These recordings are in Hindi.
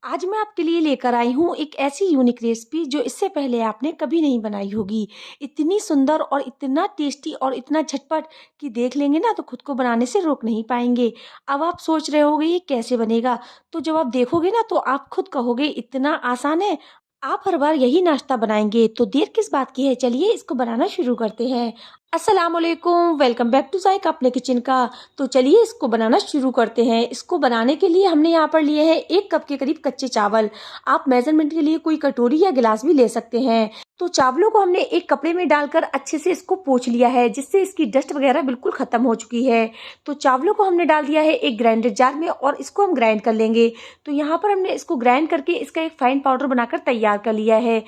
आज मैं आपके लिए लेकर आई हूँ एक ऐसी यूनिक रेसिपी जो इससे पहले आपने कभी नहीं बनाई होगी। इतनी सुंदर और इतना टेस्टी और इतना झटपट कि देख लेंगे ना तो खुद को बनाने से रोक नहीं पाएंगे। अब आप सोच रहे होगे ये कैसे बनेगा, तो जब आप देखोगे ना तो आप खुद कहोगे इतना आसान है। आप हर बार यही नाश्ता बनाएंगे तो देर किस बात की है, चलिए इसको बनाना शुरू करते हैं। अस्सलाम वालेकुम, वेलकम बैक टू जायका अपने किचन का। तो चलिए इसको बनाना शुरू करते हैं। इसको बनाने के लिए हमने यहाँ पर लिए हैं 1 कप के करीब कच्चे चावल। आप मेजरमेंट के लिए कोई कटोरी या गिलास भी ले सकते हैं। तो चावलों को हमने एक कपड़े में डालकर अच्छे से इसको पोंछ लिया है, जिससे इसकी डस्ट वगैरह बिल्कुल खत्म हो चुकी है। तो चावलों को हमने डाल दिया है एक ग्राइंडर जार में और इसको हम ग्राइंड कर लेंगे। तो यहाँ पर हमने इसको ग्राइंड करके इसका एक फाइन पाउडर बनाकर तैयार कर लिया है।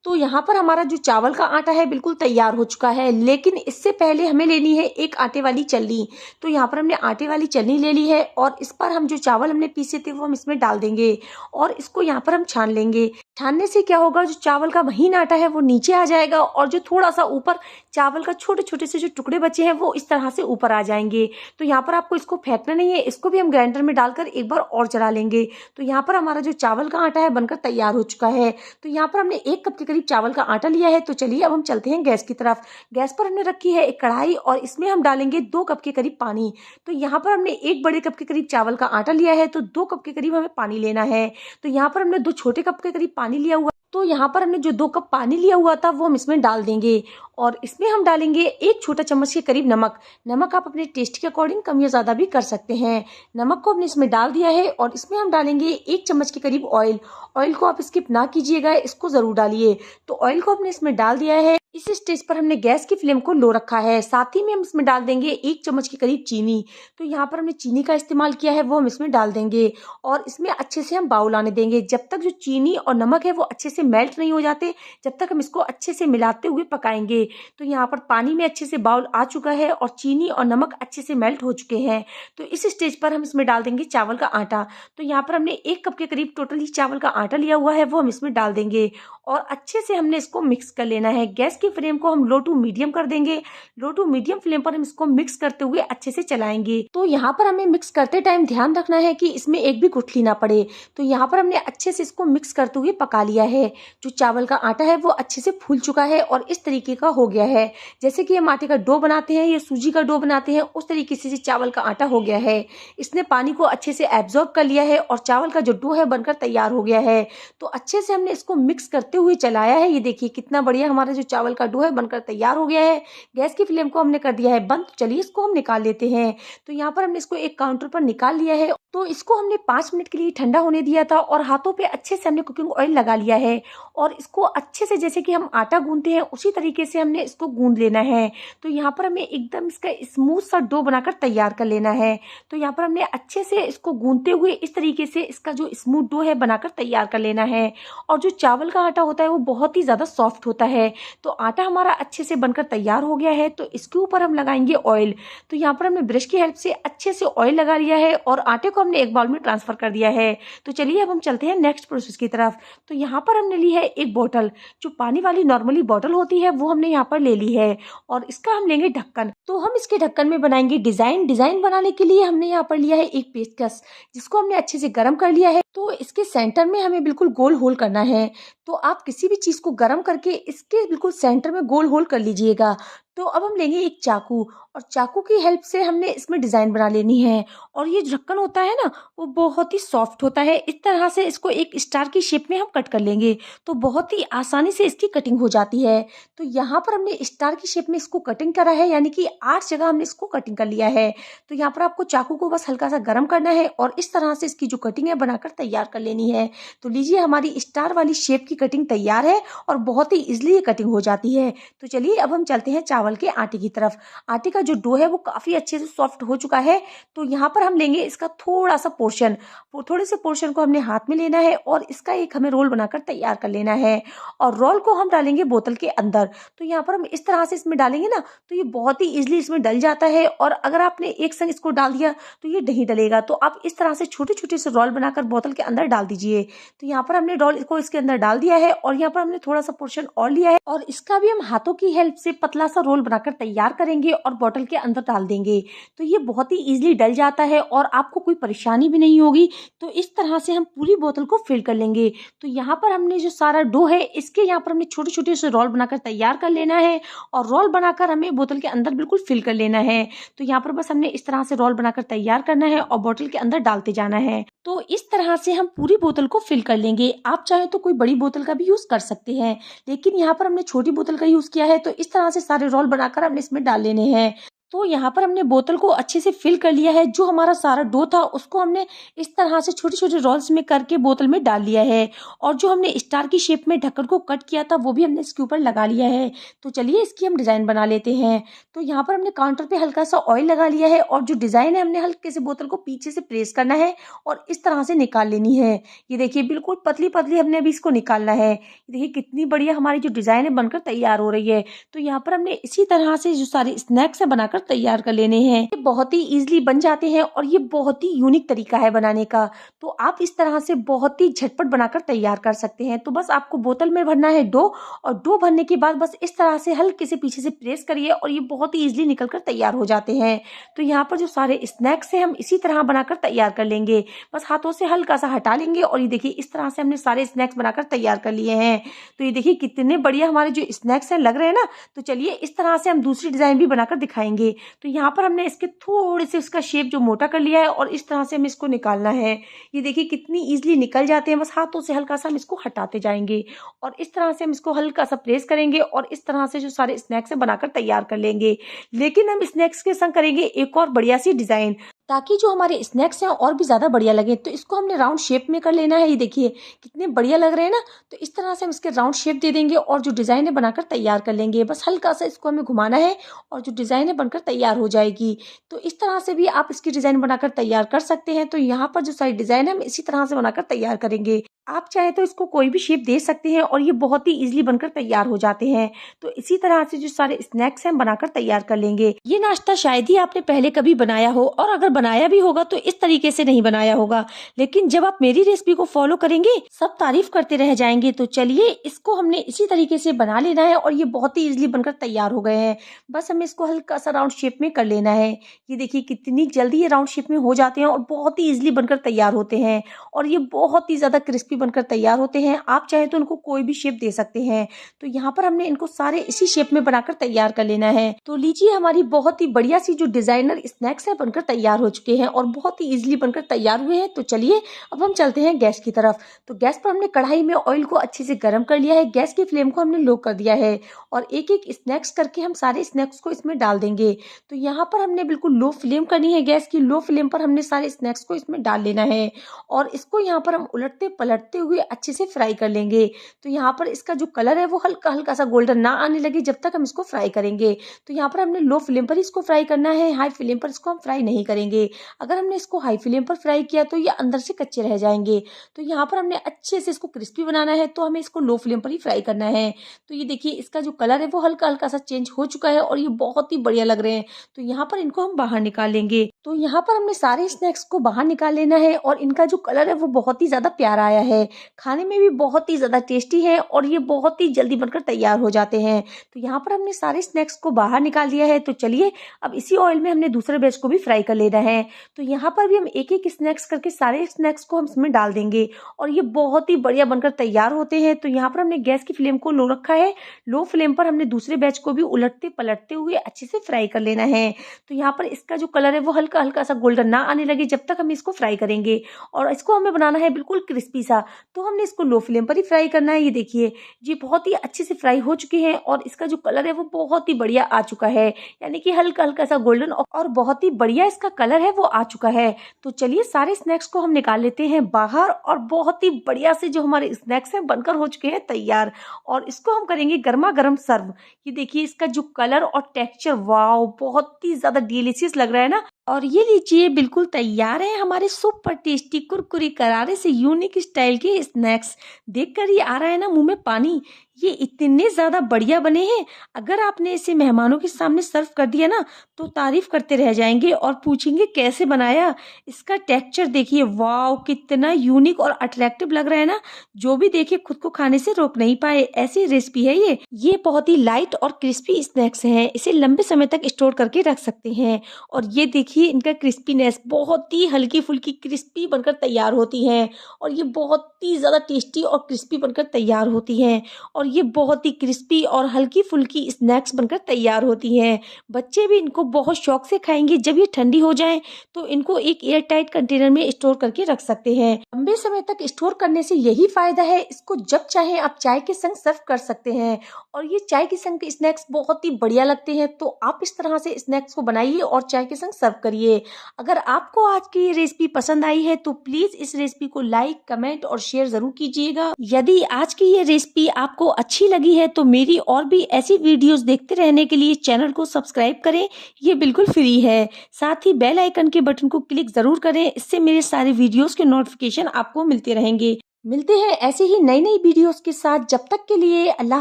तो यहाँ पर हमारा जो चावल का आटा है बिल्कुल तैयार हो चुका है, लेकिन इससे पहले हमें लेनी है एक आटे वाली चलनी। तो यहाँ पर हमने आटे वाली चलनी ले ली है और इस पर हम जो चावल हमने पीसे थे वो हम इसमें डाल देंगे और इसको यहाँ पर हम छान लेंगे। छानने से क्या होगा, जो चावल का महीन आटा है वो नीचे आ जाएगा और जो थोड़ा सा ऊपर चावल का छोटे छोटे से जो टुकड़े बचे हैं वो इस तरह से ऊपर आ जाएंगे। तो यहाँ पर आपको इसको फेंकना नहीं है, इसको भी हम ग्राइंडर में डालकर एक बार और चला लेंगे। तो यहाँ पर हमारा जो चावल का आटा है बनकर तैयार हो चुका है। तो यहाँ पर हमने 1 कप के करीब चावल का आटा लिया है। तो चलिए अब हम चलते हैं गैस की तरफ। गैस पर हमने रखी है एक कढ़ाई और इसमें हम डालेंगे 2 कप के करीब पानी। तो यहाँ पर हमने 1 बड़े कप के करीब चावल का आटा लिया है, तो 2 कप के करीब हमें पानी लेना है। तो यहाँ पर हमने 2 छोटे कप के करीब पानी लिया हुआ। तो यहाँ पर हमने जो 2 कप पानी लिया हुआ था वो हम इसमें डाल देंगे और इसमें हम डालेंगे 1 छोटा चम्मच के करीब नमक। नमक आप अपने टेस्ट के अकॉर्डिंग कम या ज़्यादा भी कर सकते हैं। नमक को हमने इसमें डाल दिया है और इसमें हम डालेंगे 1 चम्मच के करीब ऑयल। ऑयल को आप स्किप ना कीजिएगा, इसको ज़रूर डालिए। तो ऑयल को हमने इसमें डाल दिया है। इस स्टेज पर हमने गैस की फ्लेम को लो रखा है। साथ ही में हम इसमें डाल देंगे 1 चम्मच के करीब चीनी। तो यहाँ पर हमने चीनी का इस्तेमाल किया है वो हम इसमें डाल देंगे और इसमें अच्छे से हम बाउल आने देंगे। जब तक जो चीनी और नमक है वो अच्छे से मेल्ट नहीं हो जाते, जब तक हम इसको अच्छे से मिलाते हुए पकाएंगे। तो यहाँ पर पानी में अच्छे से बाउल आ चुका है और चीनी और नमक अच्छे से मेल्ट हो चुके हैं। तो इस स्टेज पर हम इसमें डाल देंगे चावल का आटा। तो यहाँ पर हमने 1 कप के करीब टोटली चावल का आटा लिया हुआ है वो हम इसमें डाल देंगे और अच्छे से हमने इसको मिक्स कर लेना है। गैस की फ्लेम को हम लो टू मीडियम कर देंगे। लो टू मीडियम फ्लेम पर हम इसको मिक्स करते हुए अच्छे से चलाएंगे। तो यहाँ पर हमें मिक्स करते टाइम ध्यान रखना है कि इसमें एक भी गुठली ना पड़े। तो यहाँ पर हमने अच्छे से इसको मिक्स करते हुए पका लिया है। जो चावल का आटा है वो अच्छे से फूल चुका है और इस तरीके का हो गया है। जैसे कि हम आटे का डो बनाते हैं या सूजी का डो बनाते हैं, उस तरीके से चावल का आटा हो गया है। इसने पानी को अच्छे से एब्जॉर्ब कर लिया है और चावल का जो डो है बनकर तैयार हो गया है। तो अच्छे से हमने इसको मिक्स करते हुए चलाया है। ये देखिए कितना बढ़िया हमारा जो चावल का डो है बनकर तैयार हो गया है। गैस की फ्लेम को हमने कर दिया है बंद। चलिए इसको हम निकाल लेते हैं। तो यहाँ पर हमने इसको एक काउंटर पर निकाल लिया है। तो इसको हमने 5 मिनट के लिए ठंडा होने दिया था और हाथों पे अच्छे से हमने कुकिंग ऑयल लगा लिया है और इसको अच्छे से जैसे कि हम आटा गूंथते हैं उसी तरीके से हमने इसको गूंद लेना है। तो यहाँ पर हमें एकदम इसका स्मूथ सा डो बनाकर तैयार कर लेना है। तो यहाँ पर हमने अच्छे से इसको गूंथते हुए इस तरीके से इसका जो स्मूथ डो है बनाकर तैयार कर लेना है। और जो चावल का आटा होता है वो बहुत ही ज़्यादा सॉफ्ट होता है। तो आटा हमारा अच्छे से बनकर तैयार हो गया है। तो इसके ऊपर हम लगाएंगे ऑयल। तो यहाँ पर हमने ब्रश की हेल्प से अच्छे से ऑयल लगा लिया है और आटे को हमने एक बाउल में ट्रांसफर कर दिया है। तो चलिए अब हम चलते हैं नेक्स्ट प्रोसेस की तरफ। तो यहाँ पर हमने ली है एक बोतल, जो पानी वाली नॉर्मली बोतल होती है वो हमने यहाँ पर ले ली है और इसका हम लेंगे ढक्कन। तो हम इसके ढक्कन में बनाएंगे डिजाइन। डिजाइन बनाने के लिए हमने यहाँ पर लिया है एक पेचकस, जिसको हमने अच्छे से गर्म कर लिया है। तो इसके सेंटर में हमें बिल्कुल गोल होल करना है। तो आप किसी भी चीज को गर्म करके इसके बिल्कुल सेंटर में गोल होल कर लीजिएगा। तो अब हम लेंगे एक चाकू और चाकू की हेल्प से हमने इसमें डिजाइन बना लेनी है। और ये जो ढक्कन होता है ना वो बहुत ही सॉफ्ट होता है। इस तरह से इसको एक स्टार की शेप में हम कट कर लेंगे तो बहुत ही आसानी से इसकी कटिंग हो जाती है। तो यहाँ पर हमने स्टार की शेप में इसको कटिंग करा है, यानी कि 8 जगह हमने इसको कटिंग कर लिया है। तो यहाँ पर आपको चाकू को बस हल्का सा गर्म करना है और इस तरह से इसकी जो कटिंग है बनाकर तैयार कर लेनी है। तो लीजिए हमारी स्टार वाली शेप की कटिंग तैयार है और बहुत ही इजिली ये कटिंग हो जाती है। तो चलिए अब हम चलते हैं चावल के आटे की तरफ। आटे का जो डो है वो काफी अच्छे से सॉफ्ट हो चुका है। तो यहाँ पर हम लेंगे इसका थोड़ा सा पोर्शन, थोड़े से पोर्शन को हमने हाथ में लेना है और इसका एक हमें रोल बनाकर तैयार कर लेना है और रोल को हम डालेंगे बोतल के अंदर। तो यहाँ पर हम इस तरह से इसमें डालेंगे ना तो ये बहुत ही इजिली इसमें डल जाता है और अगर आपने एक संग इसको डाल दिया तो ये नहीं डलेगा। तो आप इस तरह से छोटे छोटे से रोल बनाकर बोतल के अंदर डाल दीजिए। तो यहाँ पर हमने रोल को इसके अंदर डाल दिया है और यहाँ पर हमने थोड़ा सा पोर्शन और लिया है और इसका भी हम हाथों की हेल्प से पतला सा रोल रोल बनाकर तैयार करेंगे और बॉटल के अंदर डाल देंगे तो ये बहुत ही ईजिली डल जाता है और आपको कोई परेशानी भी नहीं होगी। तो इस तरह से हम पूरी बोतल को फिल कर लेंगे। तो यहाँ पर हमने जो सारा डो है इसके यहाँ पर हमने छोटे छोटे से रोल बनाकर तैयार कर लेना है और रोल बनाकर हमें बोतल के अंदर बिल्कुल फिल कर लेना है। तो यहाँ पर बस हमने इस तरह से रोल बनाकर तैयार करना है और बोतल के अंदर डालते जाना है। तो इस तरह से हम पूरी बोतल को फिल कर लेंगे। आप चाहे तो कोई बड़ी बोतल का भी यूज कर सकते हैं, लेकिन यहाँ पर हमने छोटी बोतल का यूज किया है। तो इस तरह से सारे रोल बनाकर हमने इसमें डाल लेने हैं। तो यहाँ पर हमने बोतल को अच्छे से फिल कर लिया है। जो हमारा सारा डो था उसको हमने इस तरह से छोटे छोटे रोल्स में करके बोतल में डाल लिया है और जो हमने स्टार की शेप में ढक्कन को कट किया था वो भी हमने इसके ऊपर लगा लिया है। तो चलिए इसकी हम डिजाइन बना लेते हैं। तो यहाँ पर हमने काउंटर पे हल्का सा ऑयल लगा लिया है और जो डिजाइन है हमने हल्के से बोतल को पीछे से प्रेस करना है और इस तरह से निकाल लेनी है। ये देखिए बिल्कुल पतली पतली हमने अभी इसको निकालना है। ये देखिए कितनी बढ़िया हमारी जो डिजाइन है बनकर तैयार हो रही है। तो यहाँ पर हमने इसी तरह से जो सारे स्नैक्स है बनाकर तैयार कर लेने हैं। ये बहुत ही इजीली बन जाते हैं और ये बहुत ही यूनिक तरीका है बनाने का। तो आप इस तरह से बहुत ही झटपट बनाकर तैयार कर सकते हैं। तो बस आपको बोतल में भरना है डो और डो भरने के बाद बस इस तरह से हल्के से पीछे से प्रेस करिए और ये बहुत ही इजीली निकल कर तैयार हो जाते हैं। तो यहाँ पर जो सारे स्नैक्स हैं हम इसी तरह बनाकर तैयार कर लेंगे। बस हाथों से हल्का सा हटा लेंगे और ये देखिए इस तरह से हमने सारे स्नैक्स बनाकर तैयार कर लिए हैं। तो ये देखिए कितने बढ़िया हमारे जो स्नैक्स हैं लग रहे हैं ना। तो चलिए इस तरह से हम दूसरी डिजाइन भी बनाकर दिखाएंगे। तो यहाँ पर हमने इसके थोड़े से उसका शेप जो मोटा कर लिया है और इस तरह से हमें इसको निकालना है। ये देखिए कितनी इजीली निकल जाते हैं। बस हाथों से हल्का सा हम इसको हटाते जाएंगे और इस तरह से हम इसको हल्का सा प्रेस करेंगे और इस तरह से जो सारे स्नैक्स है बनाकर तैयार कर लेंगे। लेकिन हम स्नैक्स के संग करेंगे एक और बढ़िया सी डिजाइन, ताकि जो हमारे स्नैक्स हैं और भी ज़्यादा बढ़िया लगे। तो इसको हमने राउंड शेप में कर लेना है। ये देखिए कितने बढ़िया लग रहे हैं ना। तो इस तरह से हम इसके राउंड शेप दे देंगे और जो डिज़ाइन है बनाकर तैयार कर लेंगे। बस हल्का सा इसको हमें घुमाना है और जो डिज़ाइन है बनकर तैयार हो जाएगी। तो इस तरह से भी आप इसकी डिज़ाइन बनाकर तैयार कर सकते हैं। तो यहाँ पर जो सारी डिज़ाइन है हम इसी तरह से बनाकर तैयार करेंगे। आप चाहे तो इसको कोई भी शेप दे सकते हैं और ये बहुत ही इजीली बनकर तैयार हो जाते हैं। तो इसी तरह से जो सारे स्नैक्स हैं बनाकर तैयार कर लेंगे। ये नाश्ता शायद ही आपने पहले कभी बनाया हो और अगर बनाया भी होगा तो इस तरीके से नहीं बनाया होगा, लेकिन जब आप मेरी रेसिपी को फॉलो करेंगे सब तारीफ करते रह जाएंगे। तो चलिए इसको हमने इसी तरीके से बना लेना है और ये बहुत ही इजीली बनकर तैयार हो गए हैं। बस हमें इसको हल्का सा राउंड शेप में कर लेना है। ये देखिए कितनी जल्दी ये राउंड शेप में हो जाते हैं और बहुत ही इजीली बनकर तैयार होते हैं और ये बहुत ही ज्यादा क्रिस्पी बनकर तैयार होते हैं। आप चाहे तो उनको कोई भी शेप दे सकते हैं। तो यहाँ पर हमने इनको सारे इसी शेप में बनाकर तैयार कर लेना है। तो लीजिए हमारी बहुत ही बढ़िया सी जो डिजाइनर स्नैक्स है बनकर तैयार हो चुके हैं और बहुत ही इजीली बनकर तैयार हुए हैं। तो चलिए अब हम चलते हैं गैस की तरफ। तो गैस पर हमने कढ़ाई में ऑयल को अच्छे से गर्म कर लिया है। गैस की फ्लेम को हमने लो कर दिया है और एक एक स्नैक्स करके हम सारे स्नैक्स को इसमें डाल देंगे। तो यहाँ पर हमने बिल्कुल लो फ्लेम करनी है। गैस की लो फ्लेम पर हमने सारे स्नैक्स को इसमें डाल लेना है और इसको यहाँ पर हम उलटते पलटते हुए अच्छे से फ्राई कर लेंगे। तो यहाँ पर इसका जो कलर है वो हल्का हल्का सा गोल्डन ना आने लगे जब तक हम इसको फ्राई करेंगे। तो यहाँ पर हमने लो फ्लेम पर इसको फ्राई करना है, हाई फ्लेम पर इसको हम फ्राई नहीं करेंगे। अगर हमने इसको हाई फ्लेम पर फ्राई किया तो ये अंदर से कच्चे रह जाएंगे। तो यहाँ पर हमने अच्छे से इसको क्रिस्पी बनाना है तो हमें इसको लो फ्लेम पर ही फ्राई करना है। तो ये देखिए इसका जो कलर है वो हल्का हल्का सा चेंज हो चुका है और ये बहुत ही बढ़िया लग रहे हैं। तो यहाँ पर इनको हम बाहर निकाल लेंगे। तो यहाँ पर हमने सारे स्नैक्स को बाहर निकाल लेना है और इनका जो कलर है वो बहुत ही ज्यादा प्यारा आया है। खाने में भी बहुत ही ज्यादा टेस्टी है और ये बहुत ही जल्दी बनकर तैयार हो जाते हैं। तो यहाँ पर हमने सारे स्नैक्स को बाहर निकाल दिया है। तो चलिए अब इसी ऑयल में हमने दूसरे बैच को भी फ्राई कर लेना है। तो यहाँ पर भी हम एक एक स्नैक्स करके सारे स्नैक्स को हम इसमें डाल देंगे और ये बहुत ही बढ़िया बनकर तैयार होते हैं। तो यहाँ पर हमने गैस की फ्लेम को लो रखा है। लो फ्लेम पर हमने दूसरे बैच को भी उलटते पलटते हुए अच्छे से फ्राई कर लेना है। तो यहाँ पर इसका जो कलर है वो हल्का हल्का सा गोल्डन ना आने लगे जब तक हम इसको फ्राई करेंगे और इसको हमें बनाना है बिल्कुल क्रिस्पी सा। तो हमने इसको लो फ्लेम पर ही फ्राई करना है। ये देखिए ये बहुत ही अच्छे से फ्राई हो चुके हैं और इसका जो कलर है वो बहुत ही बढ़िया आ चुका है, यानी कि हल्का हल्का सा गोल्डन और बहुत ही बढ़िया इसका कलर है वो आ चुका है। तो चलिए सारे स्नैक्स को हम निकाल लेते हैं बाहर और बहुत ही बढ़िया से जो हमारे स्नैक्स हैं बनकर हो चुके हैं तैयार और इसको हम करेंगे गर्मा गर्म सर्व। ये देखिए इसका जो कलर और टेक्सचर, वाव, बहुत ही ज्यादा डिलीशियस लग रहा है ना। और ये लीजिए बिल्कुल तैयार है हमारे सुपर टेस्टी कुरकुरी करारे से यूनिक स्टाइल के स्नैक्स। देखकर ये आ रहा है ना मुंह में पानी। ये इतने ज़्यादा बढ़िया बने हैं, अगर आपने इसे मेहमानों के सामने सर्व कर दिया ना तो तारीफ करते रह जाएंगे और पूछेंगे कैसे बनाया। इसका टेक्सचर देखिए, वाव कितना यूनिक और अट्रैक्टिव लग रहा है ना, जो भी देखे खुद को खाने से रोक नहीं पाए। ऐसी रेसिपी है ये बहुत ही लाइट और क्रिस्पी स्नैक्स हैं, इसे लंबे समय तक स्टोर करके रख सकते हैं। और ये देखिए इनका क्रिस्पीनेस, बहुत ही हल्की फुल्की क्रिस्पी बनकर तैयार होती हैं और ये बहुत ही ज़्यादा टेस्टी और क्रिस्पी बनकर तैयार होती हैं। और ये बहुत ही क्रिस्पी और हल्की फुल्की स्नैक्स बनकर तैयार होती हैं। बच्चे भी इनको बहुत शौक से खाएंगे। जब ये ठंडी हो जाएं तो इनको एक एयर टाइट कंटेनर में स्टोर करके रख सकते हैं। लंबे समय तक स्टोर करने से यही फायदा है, इसको जब चाहें आप चाय के संग सर्व कर सकते हैं। और ये चाय के संग स्नैक्स बहुत ही बढ़िया लगते हैं, तो आप इस तरह से स्नैक्स को बनाइए और चाय के संग सर्व करिए। अगर आपको आज की ये रेसिपी पसंद आई है तो प्लीज इस रेसिपी को लाइक, कमेंट और शेयर जरूर कीजिएगा। यदि आज की ये रेसिपी आपको अच्छी लगी है तो मेरी और भी ऐसी वीडियोस देखते रहने के लिए चैनल को सब्सक्राइब करें, ये बिल्कुल फ्री है। साथ ही बेल आइकन के बटन को क्लिक जरूर करें, इससे मेरे सारे वीडियोस के नोटिफिकेशन आपको मिलते रहेंगे। मिलते हैं ऐसे ही नई नई वीडियोस के साथ, जब तक के लिए अल्लाह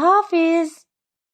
हाफिज।